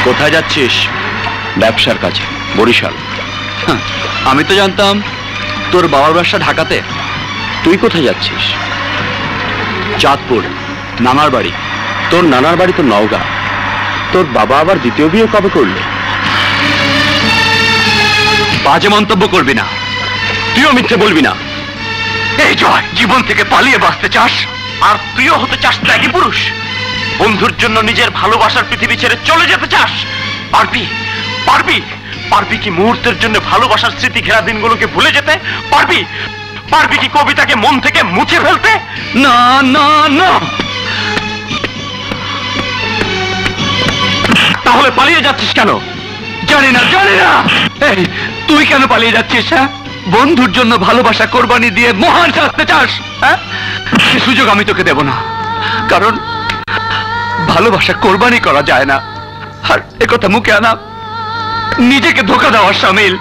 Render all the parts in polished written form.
কোথায় যাচ্ছিস? ব্যবসার কাছে, বরিশাল। আমি তো জানতাম তোর বাবার বাসা ঢাকাতে। তুই কোথায় যাচ্ছিস? চাঁদপুর, নানার বাড়ি। তোর নানার বাড়ি তো নওগাঁ। তোর বাবা আবার দ্বিতীয় বিয়ে কবে করলো? বাজে মন্তব্য করবি না, তুইও মিথ্যে বলবি না। এই জয়, জীবন থেকে পালিয়ে বাঁচতে চাস, আর তুইও হতে চাস ত্যাগী পুরুষ। বন্ধুর জন্য নিজের ভালোবাসার পৃথিবী ছেড়ে চলে যেতে চাস। পারবি? পারবি? পারবি কি মুহূর্তের জন্য ভালোবাসার স্মৃতি ঘেরা দিনগুলোকে ভুলে যেতে? পারবি? পারবি কি কবিতাকে মন থেকে মুছে ফেলতে? না না না। তাহলে পালিয়ে যাচ্ছিস কেন? জানি না, জানি না। এই, তুই কেন পালিয়ে যাচ্ছিস? হ্যাঁ, বন্ধুর জন্য ভালোবাসা কোরবানি দিয়ে মহান সাজতে চাস? হ্যাঁ, সে সুযোগ আমি তোকে দেব না, কারণ ভালোবাসা কোরবানি করা যায় না। আর একথা মুখে আনা নিজেকে ধোঁকা দেওয়ার শামিল।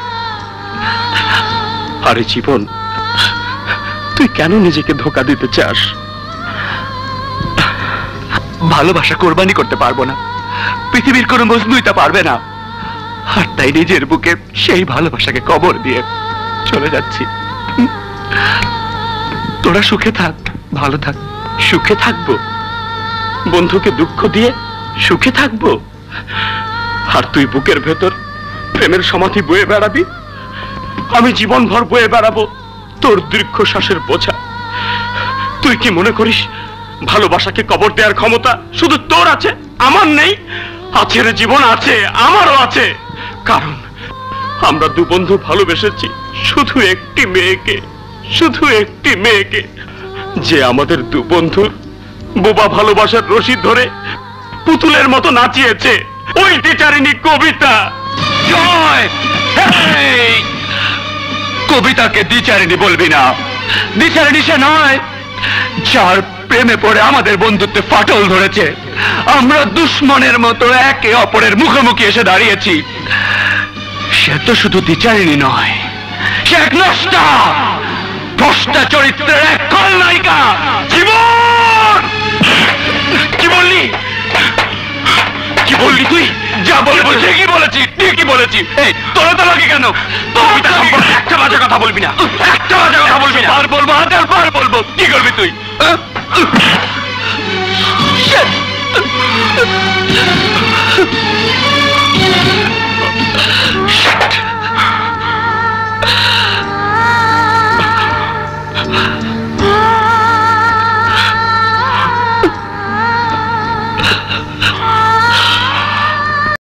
আরে জীবন, তুই কেন নিজেকে ধোঁকা দিতে চাস? ভালোবাসা কোরবানি করতে পারবো না, পৃথিবীর কোনো মজনুই তা পারবে না। আর তাই নিজের বুকে সেই ভালোবাসাকে কবর দিয়ে চলে যাচ্ছি। তোরা সুখে থাক, ভালো থাক। সুখে থাকবো? বন্ধুকে দুঃখ দিয়ে সুখে থাকবো? আর তুই বুকের ভেতর প্রেমের সমাধি বয়ে বেড়াবি, আমি জীবনভর বয়ে বেড়াবো তোর দীর্ঘশ্বাসের বোঝা। তুই কি মনে করিস ভালোবাসাকে কবর দেওয়ার ক্ষমতা শুধু তোর আছে, আমার নেই? আছে রে জীবন, আছে, আমারও আছে। কারণ আমরা দু বন্ধু ভালোবেসেছি শুধু একটি মেয়েকে, শুধু একটি মেয়েকে, যে আমাদের দু বন্ধুর বোবা ভালোবাসার রশি ধরে পুতুলের মতো নাচিয়েছে। ওই টিচারিনী কবিতা। জয়, কবিতাকে দ্বিচারিণী বলবি না। দ্বিচারিণী সে নয় যার প্রেমে পড়ে আমাদের বন্ধুত্বে ফাটল ধরেছে। আমরা দুশ্মনের মতো একে অপরের মুখোমুখি এসে দাঁড়িয়েছি। সে তো শুধু দ্বিচারিণী নয়, সে এক নষ্টা, ভ্রষ্টা চরিত্রের এক খলনায়িকা। জীবন, কি বললি? কি বললি তুই? যা বলবো ঠিকই বলেছি, ঠিকই বলেছি। এই, তোরা তো লাগে কেন? কবিতা সম্পর্কে একটা বাজে কথা বলবি না, একটা বাজে কথা বলবি না। আর বলবো, হাজার বার বলবো। কি করবি তুই?